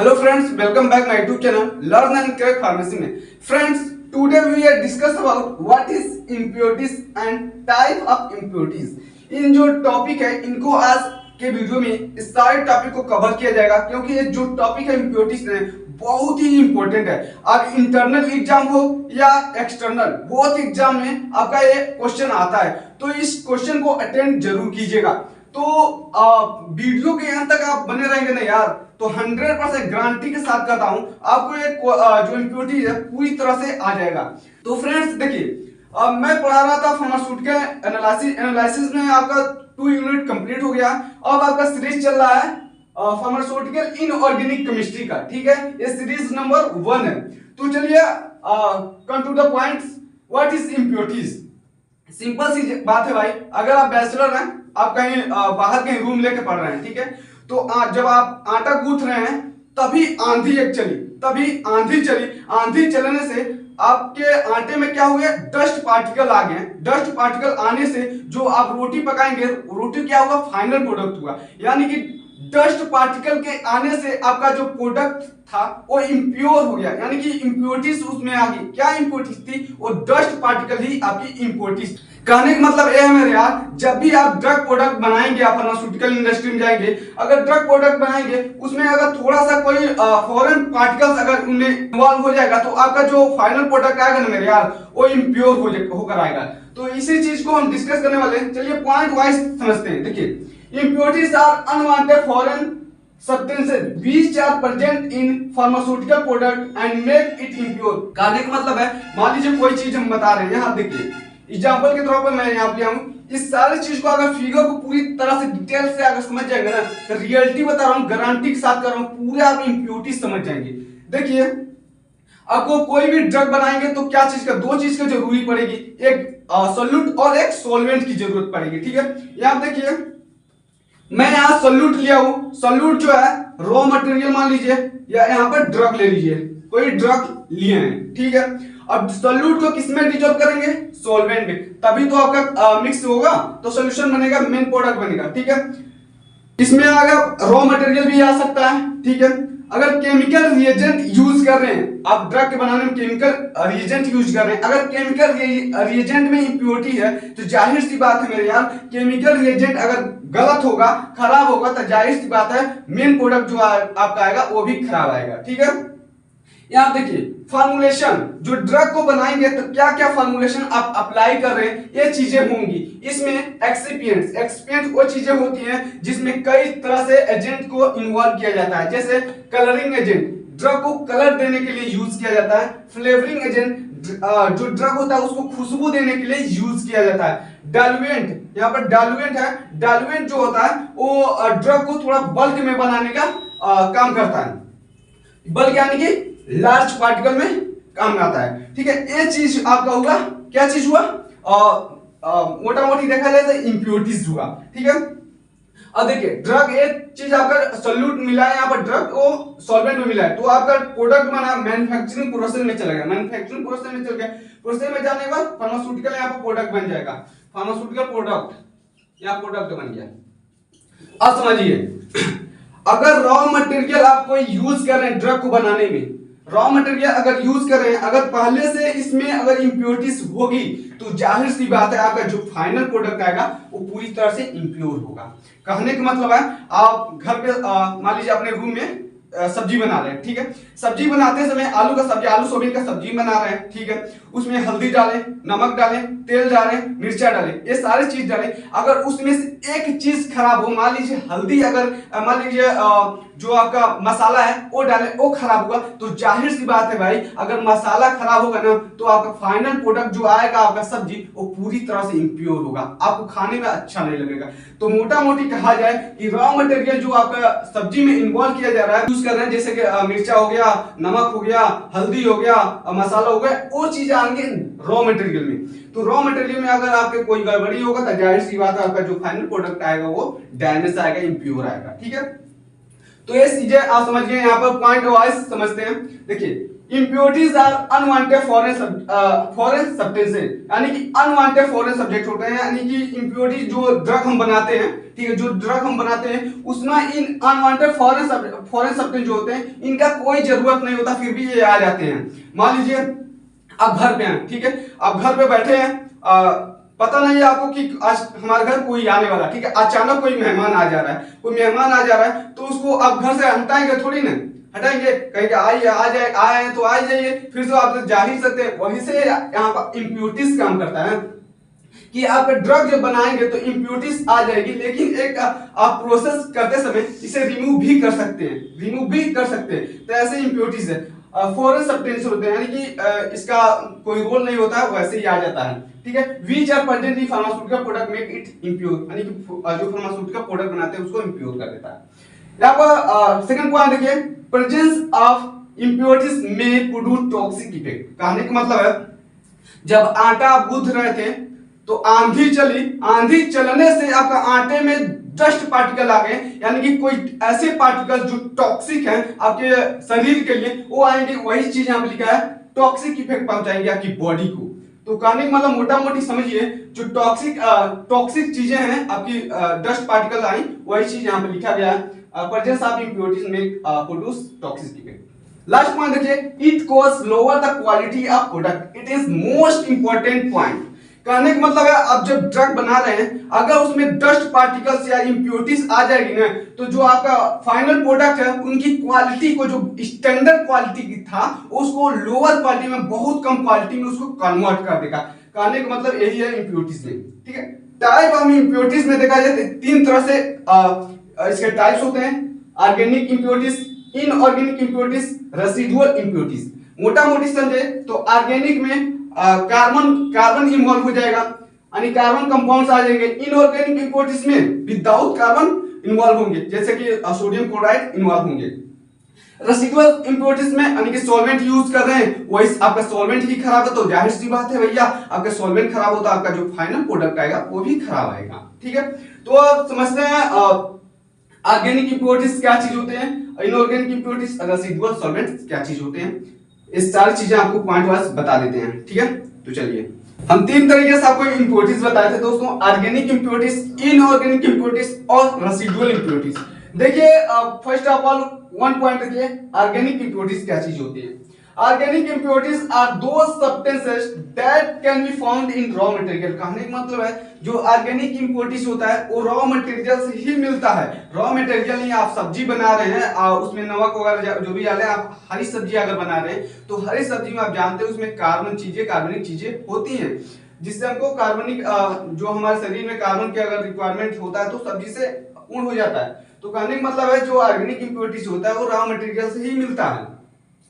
Hello friends, welcome back my YouTube channel Learn and Crack Pharmacy में. Friends, today we are discuss about what is impurities and type of impurities. इन जो topic है इनको आज के video में इस सारे टॉपिक को कवर किया जाएगा क्योंकि ये जो टॉपिक है impurities में बहुत ही इंपॉर्टेंट है. अब इंटरनल एग्जाम हो या एक्सटर्नल बोथ एग्जाम में आपका ये क्वेश्चन आता है, तो इस क्वेश्चन को अटेंड जरूर कीजिएगा. तो वीडियो के अंत तक आप बने रहेंगे ना यार, तो 100% गारंटी के साथ कहता हूं आपको ये जो इम्प्योरिटी है पूरी तरह से आ जाएगा. तो फ्रेंड्स देखिए, मैं पढ़ा रहा था फार्मास्यूटिकल एनालिसिस में आपका 2 यूनिट कंप्लीट हो गया. अब आपका सीरीज चल रहा है फार्मास्यूटिकल इनऑर्गेनिक केमिस्ट्री का. ठीक है, ये सीरीज नंबर 1 है. तो चलिए come to the points. What is impurities? Simple सी बात है भाई. अगर आप बैचलर हैं, आप कहीं बाहर कहीं रूम लेके पढ़ रहे हैं, ठीक है, तो जब आप आटा गूंथ रहे हैं तभी आंधी चली. आंधी चलने से आपके आटे में क्या हुआ? डस्ट पार्टिकल आ गए. डस्ट पार्टिकल आने से जो आप रोटी पकाएंगे, रोटी क्या होगा? फाइनल प्रोडक्ट हुआ. यानी कि डस्ट पार्टिकल के आने से आपका जो प्रोडक्ट था वो इम्प्योर हो गया, यानी कि इम्प्योरिटीज उसमें आ गई. क्या इम्प्योरिटीज थी? वो डस्ट पार्टिकल ही आपकी इम्प्योरिटीज. कहने का मतलब यह है मेरे यार, जब भी आप ड्रग प्रोडक्ट बनाएंगे, आप फार्मास्यूटिकल इंडस्ट्री में जाएंगे, अगर ड्रग प्रोडक्ट बनाएंगे उसमें अगर थोड़ा सा कोई फॉरेन पार्टिकल्स अगर उनमें इन्वॉल्व हो जाएगा तो आपका जो फाइनल प्रोडक्ट आएगा ना मेरे यार, वो इम्प्योर होकर आएगा. तो इसी चीज को हम डिस्कस करने वाले हैं. चलिए पॉइंट वाइज समझते हैं. देखिए, impurities are unwanted foreign substances which are present in pharmaceutical product and make it impure. कहने का मतलब है, मान लीजिए कोई चीज हम बता रहे हैं, यहाँ देखिए एग्जांपल के तौर पर मैं यहाँ पे हूँ. इस सारी चीज को अगर फिगर को पूरी तरह से डिटेल से अगर समझ जाएंगे ना, तो रियलिटी बता रहा हूँ, गारंटी के साथ कर रहा हूँ, पूरे आप इम्प्योरिटीज समझ जाएंगे. देखिए, आपको कोई भी ड्रग बनाएंगे तो क्या चीज का? 2 चीज की जरूरी पड़ेगी. एक सोल्यूट और एक सोलवेंट की जरूरत पड़ेगी. ठीक है, यहाँ देखिए मैं यहाँ सोल्यूट लिया हूं. सोल्यूट जो है रॉ मटेरियल मान लीजिए, या यहाँ पर ड्रग ले लीजिए, कोई ड्रग लिए हैं. ठीक है, अब सोल्यूट को किसमें डिसॉल्व करेंगे? सॉल्वेंट में. तभी तो आपका मिक्स होगा तो सॉल्यूशन बनेगा, मेन प्रोडक्ट बनेगा. ठीक है, इसमें अगर रॉ मटेरियल भी आ सकता है. ठीक है, अगर केमिकल रिएजेंट यूज कर रहे हैं, आप ड्रग के बनाने में केमिकल रिएजेंट यूज कर रहे हैं, अगर केमिकल रिएजेंट में इंप्योरिटी है तो जाहिर सी बात है मेरे यार, केमिकल रिएजेंट अगर गलत होगा, खराब होगा, तो जाहिर सी बात है मेन प्रोडक्ट जो आपका आएगा वो भी खराब आएगा. ठीक है, यहाँ देखिए फॉर्मुलेशन, जो ड्रग को बनाएंगे तो क्या क्या फॉर्मुलेशन आप अप्लाई कर रहे हैं, ये चीजें होंगी. इसमें एक्सिपिएंट्स वो चीजें होती हैं जिसमें कई तरह से एजेंट को इन्वॉल्व किया जाता है. जैसे कलरिंग एजेंट, ड्रग को कलर देने के लिए यूज किया जाता है. फ्लेवरिंग एजेंट, जो ड्रग होता है उसको खुशबू देने के लिए यूज किया जाता है. डाइल्यूएंट, यहाँ पर डाइल्यूएंट है. डाइल्यूएंट जो होता है वो ड्रग को थोड़ा बल्क में बनाने का काम करता है. बल्क यानी कि लार्ज पार्टिकल में काम में आता है. ठीक है, ये चीज आपका होगा. क्या चीज हुआ? मोटा मोटी देखा जाए तो इंप्योरिटीज हुआ. ठीक है, अब देखिए ड्रग, एक चीज आपका सोल्यूट मिला है, यहाँ पर ड्रग वो सॉल्वेंट में मिला है, तो आपका प्रोडक्ट बना मैन्युफैक्चरिंग प्रोसेस में चला गया. मैन्युफैक्चरिंग प्रोसेस में चल गया, प्रोसेस में जाने के बाद फार्मास्यूटिकल यहाँ पर प्रोडक्ट बन जाएगा. फार्मास्यूटिकल प्रोडक्ट यहाँ प्रोडक्ट बन गया. अब समझिए, अगर रॉ मटेरियल आप कोई यूज कर रहे हैं ड्रग को बनाने में, रॉ मटेरियल अगर यूज कर रहे हैं, अगर पहले से इसमें अगर इंप्योरिटीज होगी तो जाहिर सी बात है आपका जो फाइनल प्रोडक्ट आएगा वो पूरी तरह से इंप्योर होगा. कहने का मतलब है, आप घर पे मान लीजिए अपने रूम में सब्जी बना रहे हैं. ठीक है, सब्जी बनाते समय आलू का सब्जी, आलू सोयाबीन का सब्जी बना रहे हैं. ठीक है, उसमें हल्दी डालें, नमक डालें, तेल डालें, मिर्चा डालें, ये सारी चीज डालें. अगर उसमें से एक चीज खराब हो, मान लीजिए हल्दी, अगर मान लीजिए जो आपका मसाला है वो डालें, वो खराब हुआ, तो जाहिर सी बात है भाई, अगर मसाला खराब होगा ना तो आपका फाइनल प्रोडक्ट जो आएगा आपका सब्जी वो पूरी तरह से इंप्योर होगा, आपको खाने में अच्छा नहीं लगेगा. तो मोटा मोटी कहा जाए कि रॉ मटेरियल जो आपका सब्जी में इन्वॉल्व किया जा रहा है, यूज कर रहे हैं, जैसे कि मिर्चा हो गया, नमक हो गया, हल्दी हो गया, मसाला हो गया, वो चीजें आएंगे रॉ मटेरियल में. तो रॉ मटेरियल में अगर आपके कोई गड़बड़ी होगा तो जाहिर सी बात है आपका जो फाइनल प्रोडक्ट आएगा वो डैमेज आएगा, इंप्योर आएगा. ठीक है, तो ये चीजें आप समझ गए. यहाँ पर पॉइंट वाइज समझते हैं. देखिए, impurities are unwanted foreign substances, यानी कि अनवांटेड फॉरेन सब्जेक्ट होते हैं, यानी कि इम्प्योरिटीज जो ड्रग हम बनाते हैं, ठीक है, जो ड्रग हम बनाते हैं उसमें इन अनवांटेड फॉरेन सब्सटेंस जो होते हैं इनका कोई जरूरत नहीं होता, फिर भी ये आ जाते हैं। मान लीजिए आप घर पे हैं, ठीक है, आप घर पे बैठे हैं, पता नहीं है आपको कि आज हमारे घर कोई आने वाला, ठीक है, अचानक कोई मेहमान आ जा रहा है, कोई मेहमान आ जा रहा है, तो उसको आप घर से हटाएंगे थोड़ी ना, हटाएंगे, कहेंगे आइए, आ जाए, आए तो आ जाइए, फिर तो आप जा ही सकते हैं। वहीं से यहाँ पर इम्प्योरिटीज काम करता है कि आप ड्रग जब बनाएंगे तो इम्प्योरिटीज आ जाएगी, लेकिन एक आप प्रोसेस करते समय इसे रिमूव भी कर सकते हैं, तो ऐसे इम्प्योरिटीज है, फॉरेन सब्सटेंस होते हैं, यानी कि इसका कोई रोल नहीं होता है, वैसे ही आ जाता है, ठीक है। Which are present in pharmaceutical product make it impure, यानी कि जो फार्मास्यूटिकल प्रोडक्ट बनाते हैं उसको इम्प्योर कर देता है। यहाँ पर सेकंड पॉइंट देखिए, प्रेजेंस ऑफ इम्प्योरिटीज में प्रोड्यूस टॉक्सिक इफेक्ट। कहने का मतलब है जब आटा आप गूंथ रहे थे तो आंधी चली, आंधी चलने से आपका आटे में डस्ट पार्टिकल आ गए, यानी कि कोई ऐसे पार्टिकल जो टॉक्सिक हैं आपके शरीर के लिए, वो आएंगे, वही चीज यहाँ पे लिखा है, टॉक्सिक इफेक्ट पहुंचाएंगे आपकी बॉडी को। तो कहने का मतलब मोटा मोटी समझिए, जो टॉक्सिक चीजें हैं आपकी डस्ट पार्टिकल आई, वही चीज यहाँ पे लिखा गया है, प्रेजेंस ऑफ इम्प्योरिटीज में produce toxic effect. Last point देखिए, it cause lower the quality of product, it is most important point. कहने का मतलब है आप जब ड्रग बना रहे हैं, अगर उसमें डस्ट पार्टिकल्स या इम्प्योरिटीज आ जाएगी ना, तो जो आपका फाइनल प्रोडक्ट है उनकी क्वालिटी को, जो स्टैंडर्ड क्वालिटी की था उसको लोअर क्वालिटी में, बहुत कम क्वालिटी में उसको कन्वर्ट कर देगा। कहने का मतलब यही है इम्प्योरिटीज में, ठीक है। टाइप ऑफ इम्प्योरिटीज में देखा जाए तीन तरह से इसके टाइप्स होते हैं, organic impurities, inorganic impurities, residual impurities. मोटा मोटी समझे तो ऑर्गेनिक में कार्बन इन्वॉल्व हो जाएगा, यानी कार्बन कंपाउंड्स आ जाएंगे। इनऑर्गेनिक इम्प्योरिटीज में विदाउट कार्बन इन्वॉल्व होंगे, जैसे कि सोडियम क्लोराइड इन्वॉल्व होंगे। रेसिडुअल इम्प्योरिटीज में यानी कि सॉल्वेंट यूज कर रहे हैं, वही आपका सॉल्वेंट ही खराब है, तो जाहिर सी बात है भैया, आपका सॉल्वेंट खराब होता है, आपका जो फाइनल प्रोडक्ट आएगा वो भी खराब आएगा, ठीक है। तो अब समझते हैं ऑर्गेनिक इम्प्योरिटीज क्या चीज होते हैं, इनऑर्गेनिक इम्प्योरिटीज, रेसिडुअल सॉल्वेंट्स क्या चीज होते हैं, इस सारी चीजें आपको पॉइंट वाइज बता देते हैं, ठीक है। तो चलिए, हम तीन तरीके से आपको इम्प्योरिटीज बताए थे दोस्तों, ऑर्गेनिक इम्प्योरिटीज, इनऑर्गेनिक इम्प्योरिटीज और रेसिडुअल इम्प्योरिटीज। देखिए first of all one point देखिए, ऑर्गेनिक इम्प्योरिटीज क्या चीज होती है। Organic impurities are those substances that can be found in raw material. कहने का मतलब है जो ऑर्गेनिक इम्प्योरिटीज होता है वो रॉ मटेरियल से ही मिलता है। रॉ मटेरियल नहीं, आप सब्जी बना रहे हैं उसमें नमक वगैरह जो भी डाले, आप हरी सब्जी अगर बना रहे हैं तो हरी सब्जी में आप जानते हैं उसमें कार्बनिक चीजें होती हैं, जिससे हमको कार्बनिक जो हमारे शरीर में कार्बन की अगर रिक्वायरमेंट होता है तो सब्जी से पूर्ण हो जाता है। तो कहने का मतलब है जो ऑर्गेनिक इम्प्योरिटीज होता है वो रॉ मटेरियल से ही मिलता है,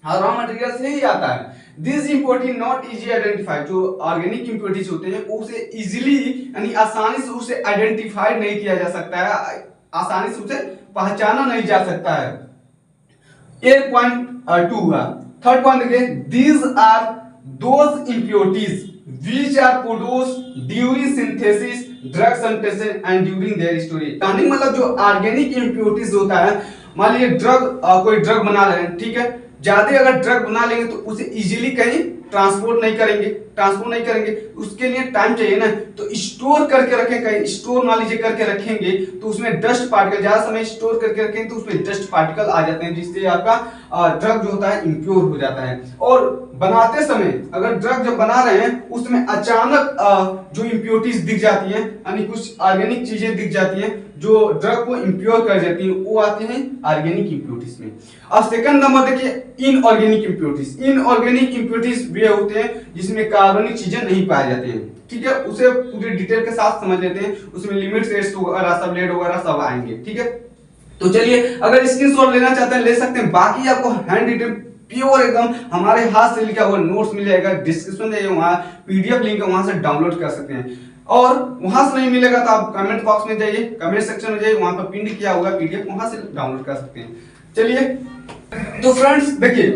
रॉ मटेरियल से ही आता है। This impurity not easy identified, जो ऑर्गेनिक इम्प्योरिटीज होते हैं उसे इजीली यानी आसानी से उसे आइडेंटिफाइड नहीं किया जा सकता है, आसानी से उसे पहचाना नहीं जा सकता है। ये पॉइंट 2 है। थर्ड पॉइंट देखिए, these are those impurities which are produced during synthesis, drug synthesis and during their storage. कहने का मतलब जो ऑर्गेनिक इम्प्योरिटीज होता है, मान लीजिए कोई ड्रग बना रहे हैं, ठीक है, ज्यादा अगर ड्रग बना लेंगे तो उसे इजीली कहीं ट्रांसपोर्ट नहीं करेंगे, उसके लिए टाइम चाहिए ना, तो स्टोर करके रखें, कहीं स्टोर मान लीजिए करके रखेंगे तो उसमें डस्ट पार्टिकल, ज्यादा समय स्टोर करके रखेंगे तो उसमें डस्ट पार्टिकल आ जाते हैं, जिससे आपका ड्रग जो होता है इम्प्योर हो जाता है। और बनाते समय अगर ड्रग जब बना रहे हैं उसमें अचानक जो इम्प्योरिटीज दिख जाती हैं, यानी कुछ ऑर्गेनिक चीजें दिख जाती हैं जो ड्रग को इम्प्योर कर जाती हैं, वो आती हैं ऑर्गेनिक इम्प्योरिटीज में। अब सेकंड नंबर देखिए, इनऑर्गेनिक इम्प्योरिटीज। इनऑर्गेनिक इम्प्योरिटीज वे होते हैं जिसमें कार्बनिक चीजें नहीं पाए जाते हैं, ठीक है, उसे पूरी डिटेल के साथ समझ लेते हैं, उसमें लिमिट्स एड्स वगैरह सब लेड वगैरह सब आएंगे, ठीक है। तो चलिए, अगर स्क्रीनशॉट लेना चाहते हैं ले सकते हैं, बाकी आपको हैंड रिटन प्योर एकदम हमारे हाथ से लिखा हुआ नोट्स मिल जाएगा, डिस्क्रिप्शन में वहां पीडीएफ लिंक है, वहां से डाउनलोड कर सकते हैं। और वहां से नहीं मिलेगा तो आप कमेंट बॉक्स में जाइए, कमेंट सेक्शन में जाइए, वहां पर पिन किया हुआ पीडीएफ, वहां से डाउनलोड कर सकते हैं। चलिए, तो फ्रेंड्स देखिए,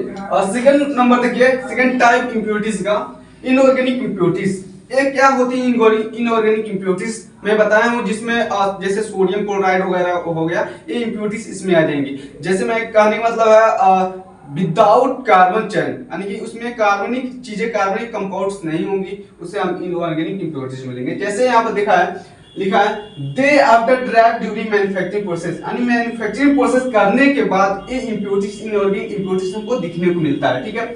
सेकंड नंबर देखिए, सेकंड टाइप इम्प्योरिटीज का इनऑर्गेनिक इम्प्योरिटीज। ये क्या होती है इनऑर्गेनिक इम्प्योरिटीज? मैं बताया हूं जिसमें जैसे सोडियम क्लोराइड वगैरह हो गया, ये इम्प्योरिटीज इसमें आ जाएंगी। जैसे मैं कहने का मतलब है विदाउट कार्बन चैन, यानी कि उसमें कार्बनिक चीजें, कार्बनिक कंपाउंड्स नहीं होंगी, उसे हम इनऑर्गेनिक इंप्योरिटीज मिलेंगे। जैसे यहाँ पर लिखा है they after drug during manufacturing process, यानी मैन्युफैक्चरिंग प्रोसेस करने के बाद ये इंप्योरिटीज, इनऑर्गेनिक इंप्योरिटीज हमको दिखने को मिलता है। ठीक है,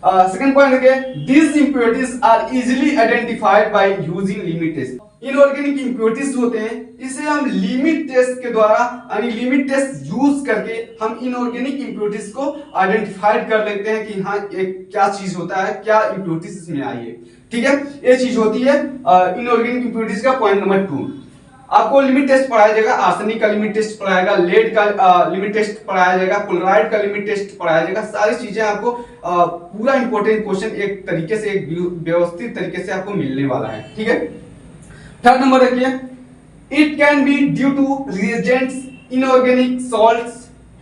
सेकंड पॉइंट है these impurities are easily identified by using limit test. Inorganic impurities होते हैं, इसे हम लिमिट टेस्ट के द्वारा, यानी लिमिट टेस्ट यूज करके हम इनऑर्गेनिक इंप्योरिटीज को आइडेंटिफाइड कर लेते हैं कि हाँ एक क्या चीज होता है, क्या इंप्योरिटीज इसमें आई है। ठीक है, ये चीज होती है इनऑर्गेनिक इंप्योरिटीज का पॉइंट नंबर 2। आपको लिमिट टेस्ट पढ़ाया जाएगा, आर्सेनिक का लिमिट टेस्ट पढ़ाएगा, लेड का लिमिट टेस्ट पढ़ाया जाएगा, क्लोराइड का लिमिट टेस्ट पढ़ाया जाएगा। सारी चीजें आपको पूरा इंपॉर्टेंट क्वेश्चन एक तरीके से, एक व्यवस्थित तरीके से आपको मिलने वाला है। ठीक है, थर्ड नंबर देखिए, it can be due to reagents, inorganic salts,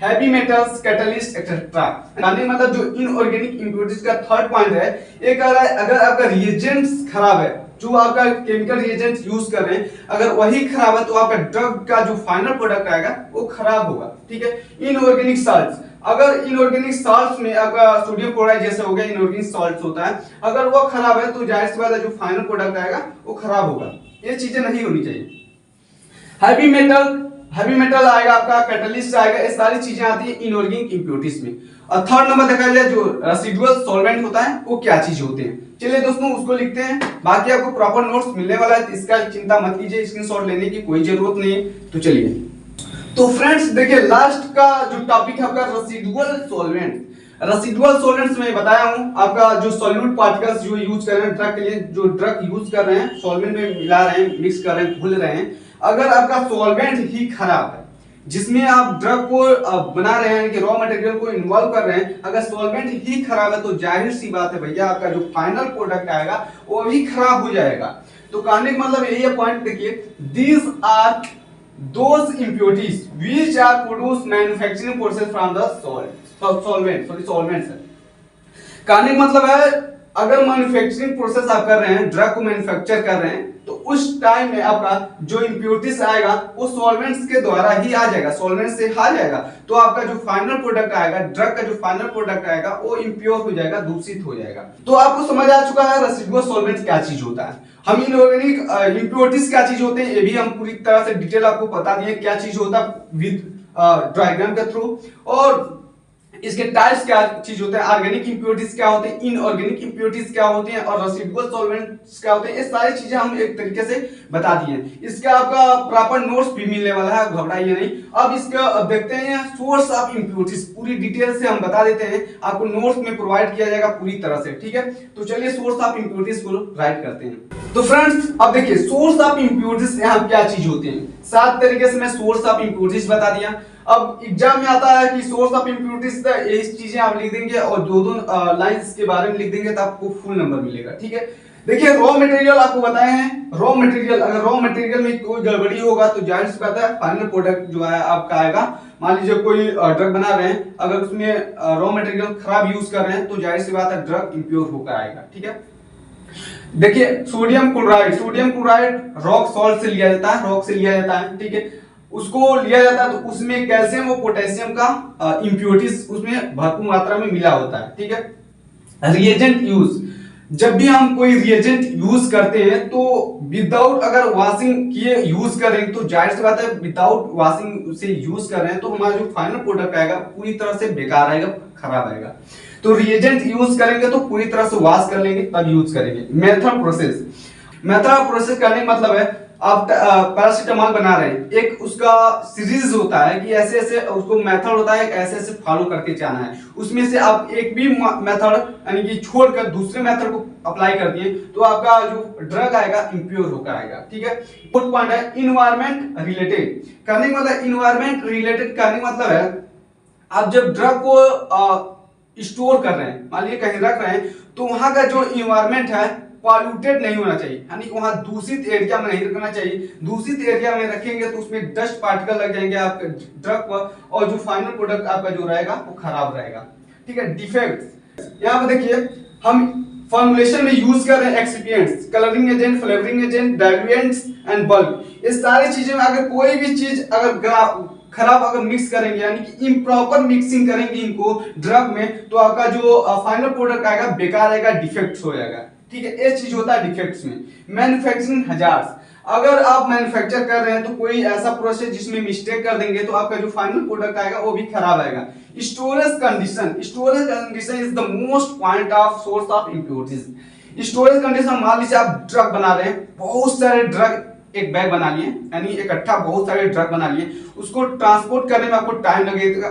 heavy metals, catalyst etcetera. यानी मतलब जो इनऑर्गेनिक इंप्योरिटीज का थर्ड पॉइंट है, एक अगर आपका रिएजेंट्स खराब है, जो आपका केमिकल रिएजेंट्स यूज कर रहे हैं, अगर वही खराब है तो आपका ड्रग का जो फाइनल प्रोडक्ट आएगा वो खराब होगा। ठीक है, इनऑर्गेनिक सॉल्ट्स, अगर इनऑर्गेनिक सॉल्ट्स में आपका सोडियम क्लोराइड जैसे हो गया इनऑर्गेनिक सॉल्ट्स होता है, अगर वो खराब है तो जाहिर सी बात है जो फाइनल प्रोडक्ट आएगा वो खराब होगा। ये चीजें नहीं होनी चाहिए। हैवी मेटल आएगा, आपका कैटलिस्ट आएगा, ये सारी चीजें आती है इनऑर्गेनिक इंप्योरिटीज में। और थर्ड नंबर देखा जाए जो रेसिडुअल सॉल्वेंट होता है वो क्या चीज होते हैं। चलिए दोस्तों उसको लिखते हैं, बाकी आपको प्रॉपर नोट्स मिलने वाला है, इसका चिंता मत कीजिए, स्क्रीनशॉट लेने की कोई जरूरत नहीं है। तो चलिए, तो फ्रेंड्स देखिए लास्ट का जो टॉपिक है आपका रेसिडुअल सॉल्वेंट। रेसिडुअल सॉल्वेंट्स में बताया हूं, आपका जो सॉल्यूट पार्टिकल्स जो यूज कर रहे हैं ड्रग के लिए, जो ड्रग यूज कर रहे हैं सॉल्वेंट में मिला रहे हैं, मिक्स कर रहे हैं, घुल रहे हैं, अगर आपका सॉल्वेंट ही खराब है जिसमें आप ड्रग को बना रहे हैं कि रॉ मटेरियल को इन्वॉल्व कर रहे हैं, अगर सॉल्वेंट ही खराब है तो जाहिर सी बात है भैया आपका जो फाइनल प्रोडक्ट आएगा वो भी खराब हो जाएगा। तो कहने का मतलब यही है पॉइंट, देखिए these are those impurities which are produce manufacturing process from the solvents. कहने का मतलब है अगर मैन्युफैक्चरिंग प्रोसेस आप कर रहे हैं, ड्रग को मैन्युफैक्चर कर रहे हैं, तो उस टाइम में आपका जो इंप्योरिटीज आएगा वो सॉल्वेंट्स के द्वारा ही आ जाएगा, सॉल्वेंट से आ जाएगा, तो आपका जो फाइनल प्रोडक्ट आएगा, ड्रग का जो फाइनल प्रोडक्ट आएगा वो इंप्योर हो जाएगा, दूषित हो जाएगा। तो आपको समझ आ चुका है रेसिडुअल सॉल्वेंट क्या चीज होता है, हम इनऑर्गेनिक इंप्योरिटीज क्या चीज होते हैं, ये भी हम पूरी तरह से डिटेल आपको बता दिए क्या चीज होता है विद डायग्राम के थ्रू, और इसके टाइप्स क्या चीज होते हैं, ऑर्गेनिक इंप्योरिटीज क्या होते हैं, इनऑर्गेनिक इंप्योरिटीज क्या होते हैं, और रेसिडुअल सॉल्वेंट्स क्या होते हैं, ये सारी चीजें हम एक तरीके से बता दिए हैं। इसका आपका प्रॉपर नोट्स भी मिलने वाला है, घबराइए नहीं। अब इसका देखते हैं सोर्स ऑफ इंप्योरिटीज, पूरी डिटेल से हम बता देते हैं, आपको नोट्स में प्रोवाइड किया जाएगा पूरी तरह से। ठीक है, तो चलिए सोर्स ऑफ इंप्योरिटीज को राइट करते हैं। तो फ्रेंड्स अब देखिए सोर्स ऑफ इंप्योरिटीज यहाँ क्या चीज होते हैं, 7 तरीके से मैं सोर्स ऑफ इंप्योरिटीज बता दिया। अब एग्जाम में आता है कि सोर्स ऑफ इंप्योरिटीज यही चीजें आप लिख देंगे और दो लाइंस के बारे में लिख देंगे तो आपको फुल नंबर मिलेगा। ठीक है, देखिए रॉ मटेरियल आपको बताए हैं, रॉ मटेरियल, अगर रॉ मटेरियल में कोई गड़बड़ी होगा तो जाहिर सी बात है फाइनल प्रोडक्ट जो है आपका आएगा। मान लीजिए कोई ड्रग बना रहे हैं, अगर उसमें रॉ मटेरियल खराब यूज कर रहे हैं तो जाहिर सी बात है ड्रग इंप्योर होकर आएगा। ठीक है, देखिए सोडियम क्लोराइड रॉक सॉल्ट से लिया जाता है, रॉक से लिया जाता है। ठीक है, उसको लिया जाता है तो उसमें कैल्शियम और पोटेशियम का इंप्योरिटीज उसमें भरपूर मात्रा में मिला होता है। ठीक है, रिएजेंट यूज, जब भी हम कोई रिएजेंट यूज करते हैं तो विदाउट अगर वॉशिंग किए यूज करेंगे तो जाहिर सी बात है विदाउट वॉशिंग से यूज कर रहे हैं तो हमारा जो फाइनल प्रोडक्ट आएगा पूरी तरह से बेकार आएगा, खराब आएगा। तो रिएजेंट यूज करेंगे तो पूरी तरह से वॉश कर लेंगे तब यूज करेंगे। मेथड प्रोसेस करने का मतलब है आप पैरासिटामोल बना रहे हैं, एक उसका सीरीज होता है कि ऐसे ऐसे उसको मेथड होता है, ऐसे ऐसे फॉलो करके जाना है, उसमें से आप एक भी मेथड यानी कि छोड़कर दूसरे मेथड को अप्लाई कर दिए तो आपका जो ड्रग आएगा इंप्योर होकर आएगा। ठीक है, फोर्थ पॉइंट है इन्वायरमेंट रिलेटेड करने का मतलब, इन्वायरमेंट रिलेटेड करने का मतलब है आप जब ड्रग को स्टोर कर रहे हैं, मान लीजिए कहीं रख रहे हैं, तो वहां का जो इन्वायरमेंट है पॉल्यूटेड नहीं होना चाहिए, यानी वहां दूषित एरिया में नहीं रखना चाहिए। दूषित एरिया में रखेंगे तो उसमें डस्ट पार्टिकल लग जाएंगे आपके ड्रग पर और जो फाइनल प्रोडक्ट आपका जो रहेगा वो खराब रहेगा। ठीक है, डिफेक्ट्स, यहाँ पे देखिए हम फॉर्मुलेशन में यूज कर रहे हैं excipients, colouring agent, flavouring agent, diluents and bulk. इस सारी चीजें में अगर कोई भी चीज अगर खराब अगर मिक्स करेंगे यानी कि इम्प्रॉपर मिक्सिंग करेंगे इनको ड्रग में, तो आपका जो फाइनल प्रोडक्ट आएगा बेकार आएगा, डिफेक्ट्स हो जाएगा। ठीक है, ये चीज होता है डिफेक्ट्स में। मैन्युफैक्चरिंग हजार्ड्स, अगर आप मैन्युफैक्चर कर रहे हैं तो कोई ऐसा प्रोसेस जिसमें मिस्टेक कर देंगे तो आपका जो फाइनल प्रोडक्ट आएगा वो भी खराब आएगा। Storage condition, storage condition is the most point of source of impurities. Storage condition, मान लीजिए आप ड्रग बना रहे हैं, बहुत सारे ड्रग एक बैग बना लिए यानी इकट्ठा बहुत सारे ड्रग बना लिए, उसको ट्रांसपोर्ट करने में आपको टाइम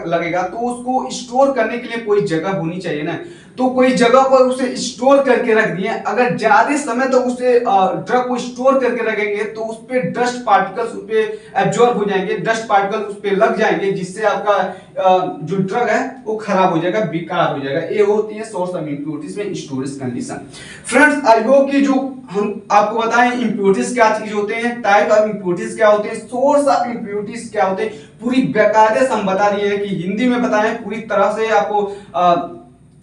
लगेगा, तो उसको स्टोर करने के लिए कोई जगह होनी चाहिए ना, तो कोई जगह पर उसे स्टोर करके रख दिए। अगर ज्यादा समय तक उसे ड्रग को स्टोर करके रखेंगे तो उस पे डस्ट पार्टिकल्स उस पे एब्जॉर्ब हो जाएंगे, डस्ट पार्टिकल्स उस पे लग जाएंगे, जिससे आपका जो ड्रग है वो खराब हो जाएगा, बेकार हो जाएगा। ये होती है सोर्स ऑफ इंप्योरिटीज में storage condition. Friends, I hope कि जो हम आपको बताएं इंप्योरिटीज क्या चीज होते हैं, टाइप ऑफ इंप्योरिटीज क्या होते हैं, सोर्स ऑफ इंप्योरिटीज क्या होते हैं, पूरी बेकायदे से हम बता दिए हैं कि हिंदी में बताएं, पूरी तरह से आपको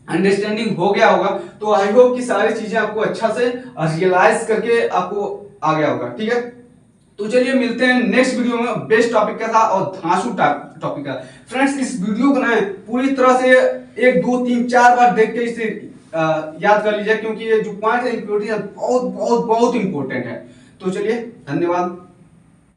अंडरस्टैंडिंग हो गया होगा। तो आई होप कि सारी चीजें आपको अच्छा से रियलाइज करके आपको आ गया होगा। ठीक है, तो चलिए मिलते हैं नेक्स्ट वीडियो में बेस्ट टॉपिक के साथ और धांसू टॉपिक का। फ्रेंड्स, इस वीडियो को ना पूरी तरह से 1 2 3 4 बार देख के इसे याद कर लीजिए, क्योंकि ये जो पॉइंट है इंप्योरिटी बहुत बहुत बहुत इंपॉर्टेंट है। तो चलिए, धन्यवाद।